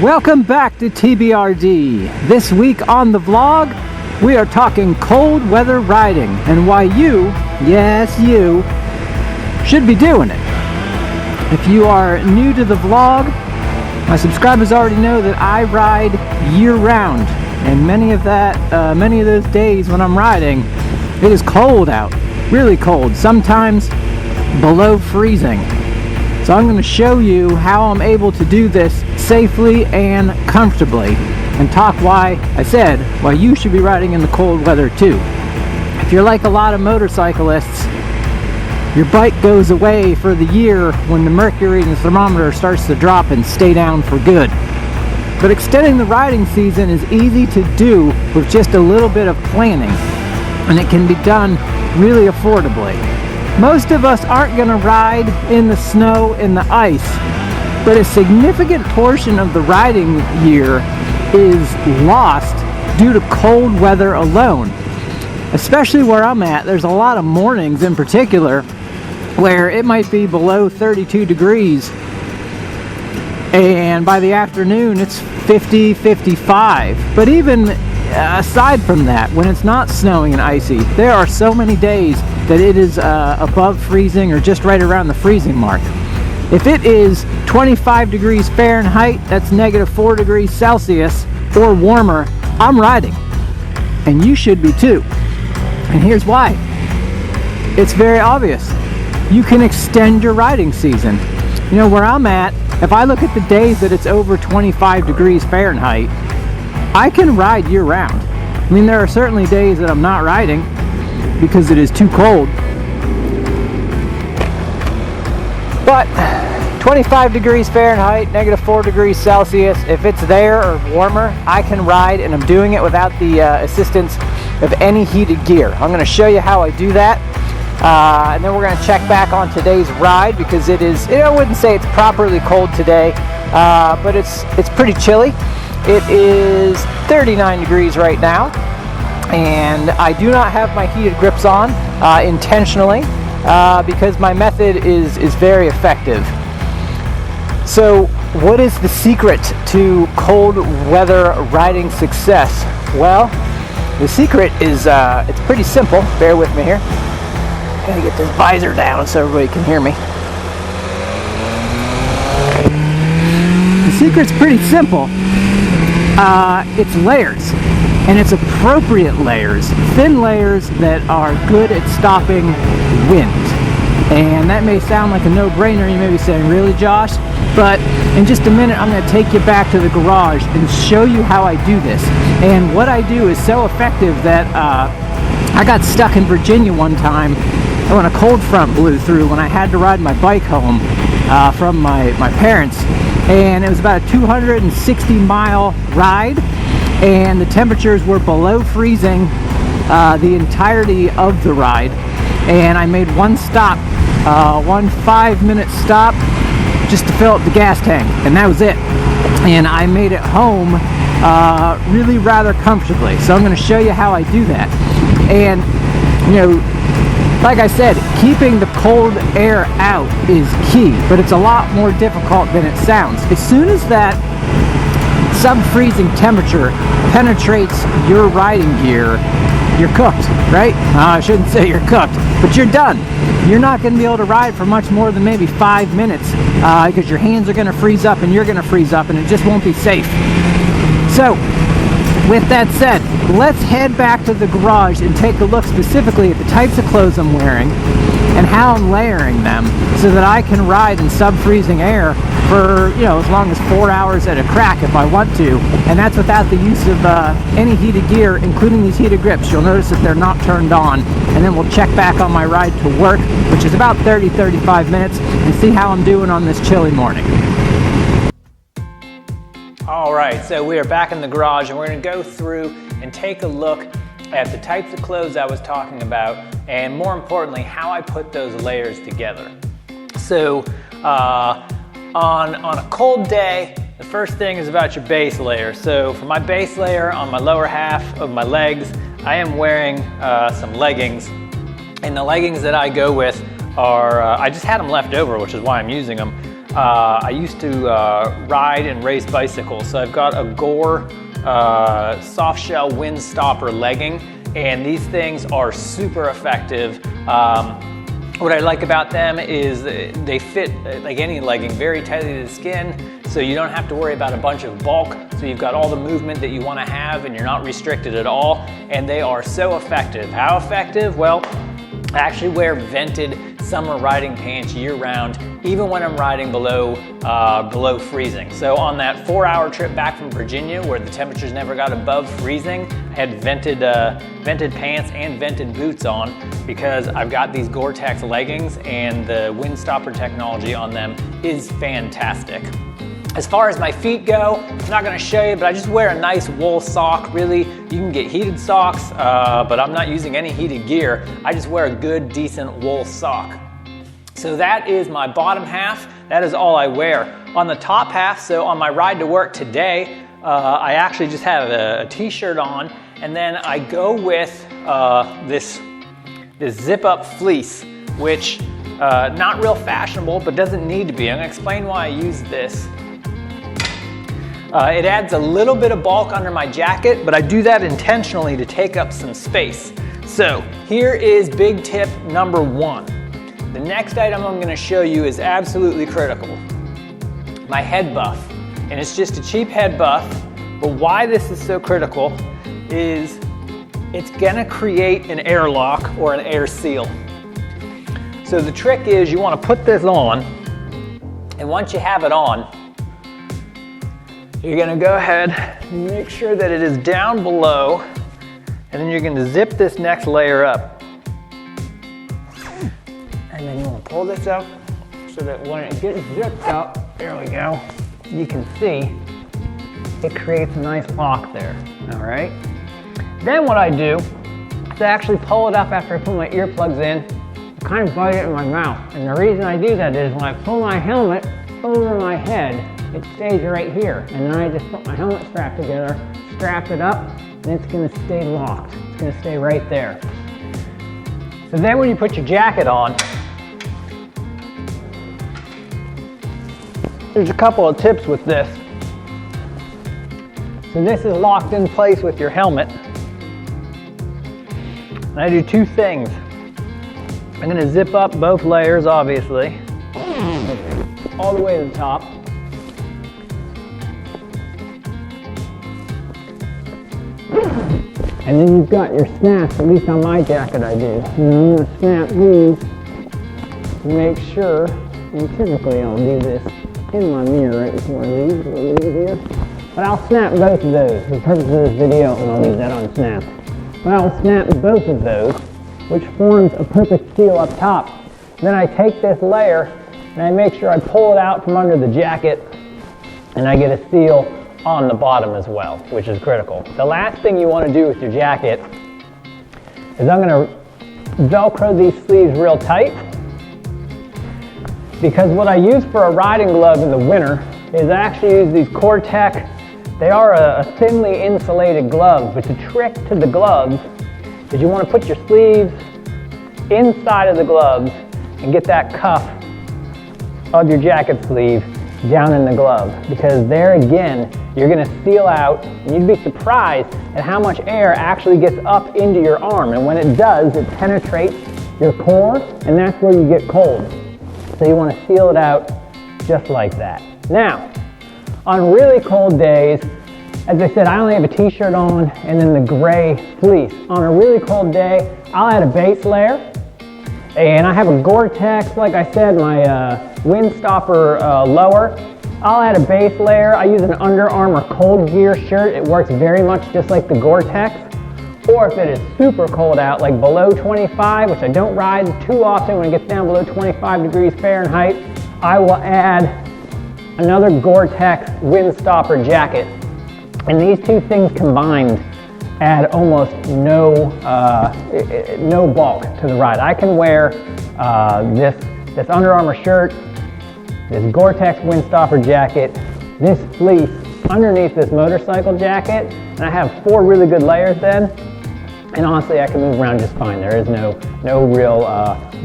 Welcome back to TBRD. This week on the vlog, we are talking cold weather riding and why you, yes you, should be doing it. If you are new to the vlog, my subscribers already know that I ride year-round, and many of those days when I'm riding, it is cold out, really cold, sometimes below freezing. So I'm going to show you how I'm able to do this safely and comfortably, and talk why you should be riding in the cold weather too. If you're like a lot of motorcyclists, your bike goes away for the year when the mercury in the thermometer starts to drop and stay down for good. But extending the riding season is easy to do with just a little bit of planning, and it can be done really affordably. Most of us aren't going to ride in the snow and the ice, but a significant portion of the riding year is lost due to cold weather alone. Especially where I'm at, there's a lot of mornings in particular where it might be below 32 degrees, and by the afternoon it's 50, 55. But even aside from that, when it's not snowing and icy, there are so many days that it is above freezing or just right around the freezing mark. If it is 25 degrees Fahrenheit, that's -4 degrees Celsius or warmer, I'm riding. And you should be too. And here's why. It's very obvious. You can extend your riding season. You know, where I'm at, if I look at the days that it's over 25 degrees Fahrenheit, I can ride year round. I mean, there are certainly days that I'm not riding because it is too cold. But 25 degrees Fahrenheit, -4 degrees Celsius, if it's there or warmer, I can ride, and I'm doing it without the assistance of any heated gear. I'm going to show you how I do that. And then we're going to check back on today's ride, because it is, I wouldn't say it's properly cold today, but it's pretty chilly. It is 39 degrees right now, and I do not have my heated grips on intentionally because my method is very effective. So what is the secret to cold weather riding success? Well, the secret is it's pretty simple. Bear with me here. Gotta get this visor down so everybody can hear me. The secret's pretty simple. It's layers, and it's appropriate layers, thin layers that are good at stopping wind. And that may sound like a no-brainer. You may be saying, really, Josh? But in just a minute, I'm going to take you back to the garage and show you how I do this. And what I do is so effective that I got stuck in Virginia one time when a cold front blew through when I had to ride my bike home from my parents. And it was about a 260-mile ride, and the temperatures were below freezing the entirety of the ride. And I made one stop, one 5-minute stop, just to fill up the gas tank, and that was it. And I made it home really rather comfortably. So I'm going to show you how I do that. And you know, like I said, keeping the cold air out is key, but it's a lot more difficult than it sounds. As soon as that sub-freezing temperature penetrates your riding gear, you're cooked, right? I shouldn't say you're cooked, but you're done. You're not going to be able to ride for much more than maybe 5 minutes because your hands are going to freeze up and you're going to freeze up, and it just won't be safe. So, with that said, let's head back to the garage and take a look specifically at the types of clothes I'm wearing and how I'm layering them so that I can ride in sub-freezing air for, as long as 4 hours at a crack if I want to. And that's without the use of any heated gear, including these heated grips. You'll notice that they're not turned on. And then we'll check back on my ride to work, which is about 30-35 minutes, and see how I'm doing on this chilly morning. Alright, so we are back in the garage, and we're going to go through and take a look at the types of clothes I was talking about, and more importantly, how I put those layers together. So, on a cold day, the first thing is about your base layer. So for my base layer on my lower half of my legs, I am wearing some leggings, and the leggings that I go with are, I just had them left over, which is why I'm using them. I used to ride and race bicycles, so I've got a Gore soft shell wind stopper legging, and these things are super effective. What I like about them is they fit, like any legging, very tightly to the skin, so you don't have to worry about a bunch of bulk. So you've got all the movement that you want to have and you're not restricted at all, and they are so effective. How effective? Well, I actually wear vented summer riding pants year-round, even when I'm riding below freezing. So on that 4-hour trip back from Virginia, where the temperatures never got above freezing, I had vented pants and vented boots on because I've got these Gore-Tex leggings, and the wind stopper technology on them is fantastic. As far as my feet go, I'm not gonna show you, but I just wear a nice wool sock. Really, you can get heated socks, but I'm not using any heated gear. I just wear a good, decent wool sock. So that is my bottom half. That is all I wear. On the top half, so on my ride to work today, I actually just have a t-shirt on, and then I go with this zip-up fleece, which not real fashionable, but doesn't need to be. I'm gonna explain why I use this. It adds a little bit of bulk under my jacket, but I do that intentionally to take up some space. So here is big tip number 1. The next item I'm gonna show you is absolutely critical. My head buff. And it's just a cheap head buff, but why this is so critical is it's gonna create an air lock or an air seal. So the trick is you wanna put this on, and once you have it on, you're gonna go ahead and make sure that it is down below, and then you're gonna zip this next layer up. And then you wanna pull this up so that when it gets zipped up, there we go, you can see it creates a nice lock there, all right? Then what I do is I actually pull it up after I put my earplugs in, kind of bite it in my mouth. And the reason I do that is when I pull my helmet over my head, it stays right here. And then I just put my helmet strap together, strap it up, and it's gonna stay locked. It's gonna stay right there. So then when you put your jacket on, there's a couple of tips with this. So this is locked in place with your helmet. And I do 2 things. I'm gonna zip up both layers, obviously, all the way to the top. And then you've got your snaps, at least on my jacket I do. And I'm gonna snap these to make sure, and typically I'll do this in my mirror right before I leave, a little easier. But I'll snap both of those for the purpose of this video, and I'll leave that on snap. But I'll snap both of those, which forms a perfect seal up top. Then I take this layer and I make sure I pull it out from under the jacket, and I get a seal on the bottom as well, which is critical. The last thing you want to do with your jacket is I'm going to Velcro these sleeves real tight, because what I use for a riding glove in the winter is I actually use these Gore-Tex. They are a thinly insulated glove, but the trick to the gloves is you want to put your sleeves inside of the gloves and get that cuff of your jacket sleeve down in the glove, because there again you're going to seal out, and you'd be surprised at how much air actually gets up into your arm, and when it does, it penetrates your core, and that's where you get cold. So you want to seal it out just like that. Now, on really cold days, as I said, I only have a t-shirt on and then the gray fleece. On a really cold day, I'll add a base layer, and I have a Gore-Tex, like I said, my wind stopper lower. I'll add a base layer. I use an Under Armour Cold Gear shirt. It works very much just like the Gore-Tex. Or if it is super cold out, like below 25, which I don't ride too often when it gets down below 25 degrees Fahrenheit, I will add another Gore-Tex wind stopper jacket. And these 2 things combined add almost no bulk to the ride. I can wear this Under Armour shirt, this Gore-Tex wind stopper jacket, this fleece underneath this motorcycle jacket, and I have 4 really good layers then. And honestly, I can move around just fine. There is no real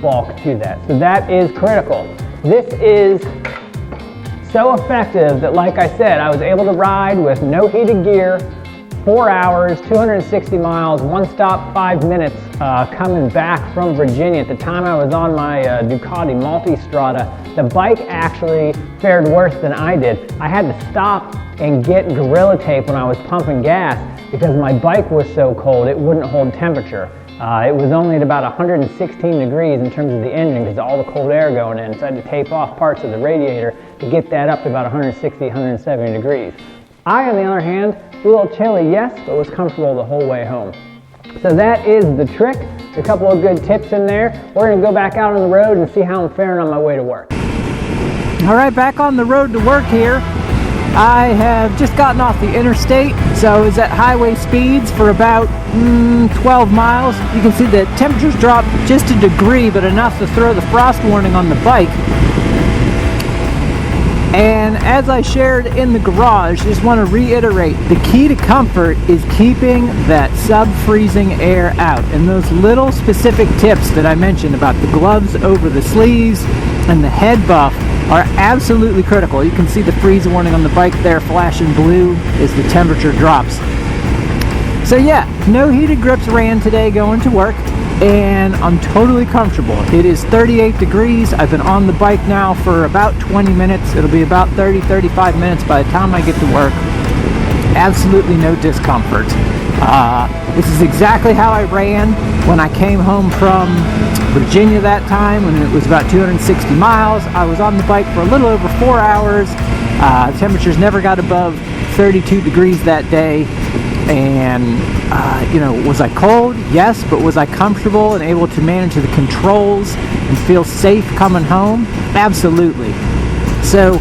bulk to that. So that is critical. This is So effective that, like I said, I was able to ride with no heated gear, 4 hours, 260 miles, one stop, 5 minutes, coming back from Virginia. At the time I was on my Ducati Multistrada, the bike actually fared worse than I did. I had to stop and get Gorilla Tape when I was pumping gas because my bike was so cold it wouldn't hold temperature. It was only at about 116 degrees in terms of the engine because of all the cold air going in, so I had to tape off parts of the radiator to get that up to about 160, 170 degrees. I, on the other hand, was a little chilly, yes, but was comfortable the whole way home. So that is the trick. A couple of good tips in there. We're going to go back out on the road and see how I'm faring on my way to work. All right, back on the road to work here. I have just gotten off the interstate, so I was at highway speeds for about 12 miles. You can see the temperatures dropped just a degree, but enough to throw the frost warning on the bike. And as I shared in the garage, just want to reiterate, the key to comfort is keeping that sub-freezing air out. And those little specific tips that I mentioned about the gloves over the sleeves and the head buff are absolutely critical. You can see the freeze warning on the bike there flashing blue as the temperature drops. So yeah, no heated grips ran today going to work, and I'm totally comfortable. It is 38 degrees. I've been on the bike now for about 20 minutes. It'll be about 30-35 minutes by the time I get to work. Absolutely no discomfort. This is exactly how I ran when I came home from Virginia that time, when it was about 260 miles. I was on the bike for a little over 4 hours. Temperatures never got above 32 degrees that day. And, was I cold? Yes, but was I comfortable and able to manage the controls and feel safe coming home? Absolutely. So,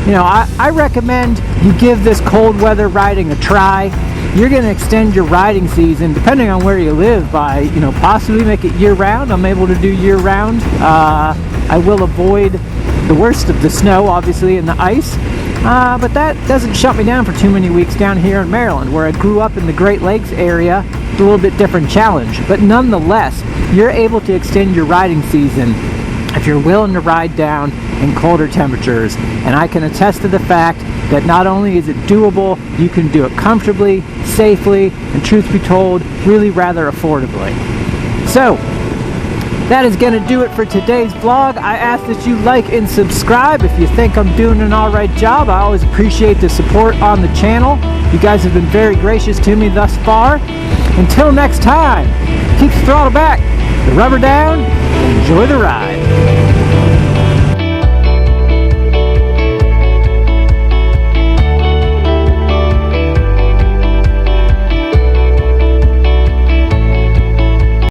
I recommend you give this cold weather riding a try. You're going to extend your riding season, depending on where you live, by, possibly make it year-round. I'm able to do year-round. I will avoid the worst of the snow, obviously, and the ice. But that doesn't shut me down for too many weeks down here in Maryland, where I grew up in the Great Lakes area. It's a little bit different challenge. But nonetheless, you're able to extend your riding season if you're willing to ride down in colder temperatures. And I can attest to the fact that not only is it doable, you can do it comfortably, safely, and truth be told, really rather affordably. So, that is going to do it for today's vlog. I ask that you like and subscribe if you think I'm doing an alright job. I always appreciate the support on the channel. You guys have been very gracious to me thus far. Until next time, keep the throttle back, the rubber down, and enjoy the ride.